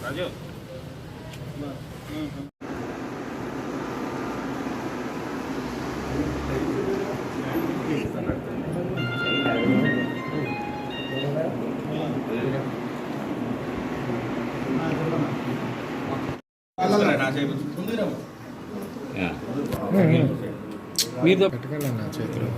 రాజు మీరు పెట్టుకోండి నా చేతిలో.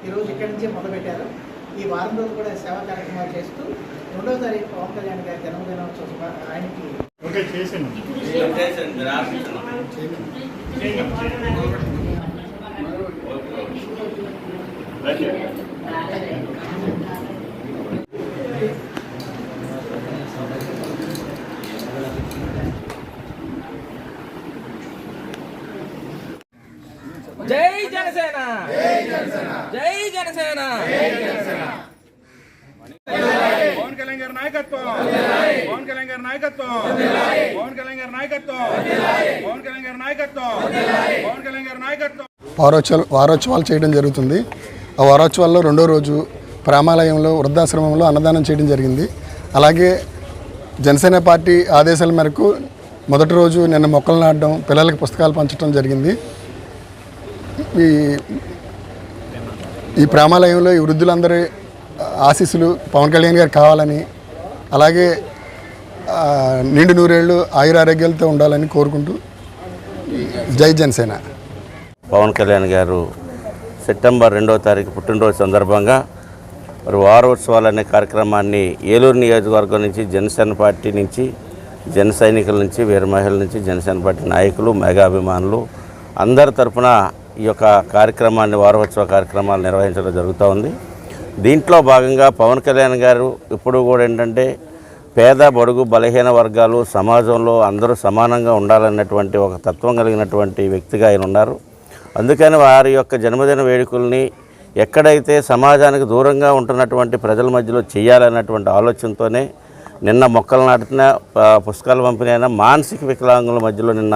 ఈరోజు ఇక్కడి నుంచే మొదలుపెట్టారు. ఈ వారం రోజు కూడా సేవా కార్యక్రమాలు చేస్తూ 2వ తారీఖు పవన్ కళ్యాణ్ గారి జన్మదినోత్సవం ఆయనకి జై జనసేన, జై జనసేన. పవన్ కళ్యాణ్ గారి నాయకత్వం, పవన్ కళ్యాణ్ గారి నాయకత్వం, పవన్ కళ్యాణ్ గారి నాయకత్వం, పవన్ కళ్యాణ్ గారి నాయకత్వం, పవన్ కళ్యాణ్ గారి నాయకత్వం. వారోత్సవాలు చేయడం జరుగుతుంది. ఆ వారోత్సవాల్లో 2వ రోజు ప్రేమాలయంలో వృద్ధాశ్రమంలో అన్నదానం చేయడం జరిగింది. అలాగే జనసేన పార్టీ ఆదేశాల మేరకు మొదటి రోజు నిన్న మొక్కలు నాటడం, పిల్లలకి పుస్తకాలు పంచడం జరిగింది. ఈ ప్రేమాలయంలో ఈ వృద్ధులందరి ఆశీస్సులు పవన్ కళ్యాణ్ గారు కావాలని, అలాగే నిండు నూరేళ్ళు ఆయురారోగ్యాలతో ఉండాలని కోరుకుంటూ జై జనసేన. పవన్ కళ్యాణ్ గారు సెప్టెంబర్ 2వ తారీఖు పుట్టినరోజు సందర్భంగా మరి వారోత్సవాలు అనే కార్యక్రమాన్ని ఏలూరు నియోజకవర్గం నుంచి జనసేన పార్టీ నుంచి, జన సైనికుల నుంచి, వీర మహిళల నుంచి, జనసేన పార్టీ నాయకులు, మెగాభిమానులు అందరి తరఫున ఈ యొక్క కార్యక్రమాన్ని, వారోత్సవ కార్యక్రమాలు నిర్వహించడం జరుగుతూ ఉంది. దీంట్లో భాగంగా పవన్ కళ్యాణ్ గారు ఇప్పుడు కూడా ఏంటంటే పేద, బడుగు, బలహీన వర్గాలు సమాజంలో అందరూ సమానంగా ఉండాలన్నటువంటి ఒక తత్వం కలిగినటువంటి వ్యక్తిగా ఆయన ఉన్నారు. అందుకని వారి యొక్క జన్మదిన వేడుకల్ని ఎక్కడైతే సమాజానికి దూరంగా ఉంటున్నటువంటి ప్రజల మధ్యలో చేయాలన్నటువంటి ఆలోచనతోనే నిన్న మొక్కలు నాటిన, పుస్తకాలు పంపిణీ అయిన మానసిక వికలాంగుల మధ్యలో నిన్న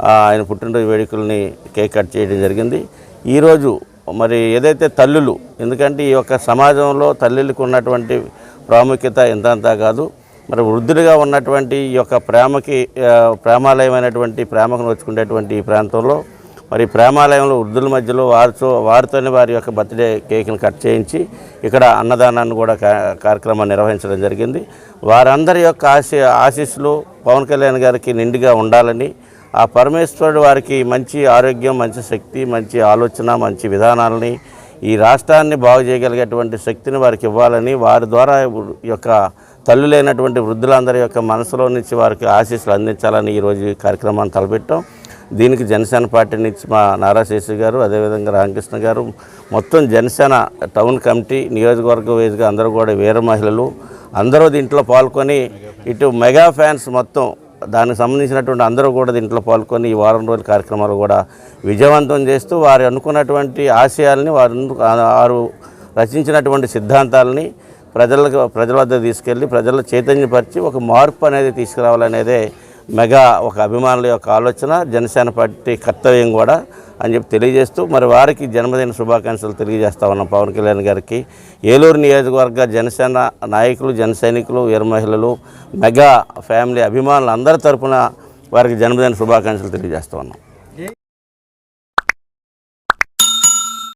ఆయన పుట్టినరోజు వేడుకల్ని కేక్ కట్ చేయడం జరిగింది. ఈరోజు మరి ఏదైతే తల్లులు, ఎందుకంటే ఈ యొక్క సమాజంలో తల్లులకు ఉన్నటువంటి ప్రాముఖ్యత ఇంతంతా కాదు, మరి వృద్ధులుగా ఉన్నటువంటి ఈ యొక్క ప్రేమాలయమైనటువంటి ప్రేమకు నోచుకునేటువంటి ఈ ప్రాంతంలో మరి ప్రేమాలయంలో వృద్ధుల మధ్యలో వారితోనే వారి యొక్క బర్త్డే కేక్ని కట్ చేయించి ఇక్కడ అన్నదానాన్ని కూడా కార్యక్రమాన్ని నిర్వహించడం జరిగింది. వారందరి యొక్క ఆశీస్సులు పవన్ కళ్యాణ్ గారికి నిండుగా ఉండాలని, ఆ పరమేశ్వరుడు వారికి మంచి ఆరోగ్యం, మంచి శక్తి, మంచి ఆలోచన, మంచి విధానాలని, ఈ రాష్ట్రాన్ని బాగు చేయగలిగేటువంటి శక్తిని వారికి ఇవ్వాలని, వారి ద్వారా ఈ యొక్క తల్లులైనటువంటి వృద్ధులందరి యొక్క మనసులో నుంచి వారికి ఆశీస్సులు అందించాలని ఈరోజు ఈ కార్యక్రమాన్ని తలపెట్టాం. దీనికి జనసేన పార్టీ నుంచి మా నారా శేషి గారు, అదేవిధంగా రామకృష్ణ గారు, మొత్తం జనసేన టౌన్ కమిటీ, నియోజకవర్గ వేదిక అందరూ కూడా వీర మహిళలు అందరూ దీంట్లో పాల్గొని ఇటు మెగా ఫ్యాన్స్ మొత్తం దానికి సంబంధించినటువంటి అందరూ కూడా దీంట్లో పాల్గొని ఈ వారం రోజుల కార్యక్రమాలు కూడా విజయవంతం చేస్తూ వారు అనుకున్నటువంటి ఆశయాల్ని వారు రచించినటువంటి సిద్ధాంతాలని ప్రజల వద్ద తీసుకెళ్ళి ప్రజల్లో చైతన్యపరిచి ఒక మార్పు అనేది తీసుకురావాలనేదే మెగా ఒక అభిమానుల యొక్క ఆలోచన, జనసేన పార్టీ కర్తవ్యం కూడా అని చెప్పి తెలియజేస్తూ మరి వారికి జన్మదిన శుభాకాంక్షలు తెలియజేస్తా ఉన్నాం పవన్ కళ్యాణ్ గారికి. ఏలూరు నియోజకవర్గ జనసేన నాయకులు, జన సైనికులు, వీర మహిళలు, మెగా ఫ్యామిలీ అభిమానులు అందరి తరపున వారికి జన్మదిన శుభాకాంక్షలు తెలియజేస్తా ఉన్నాం.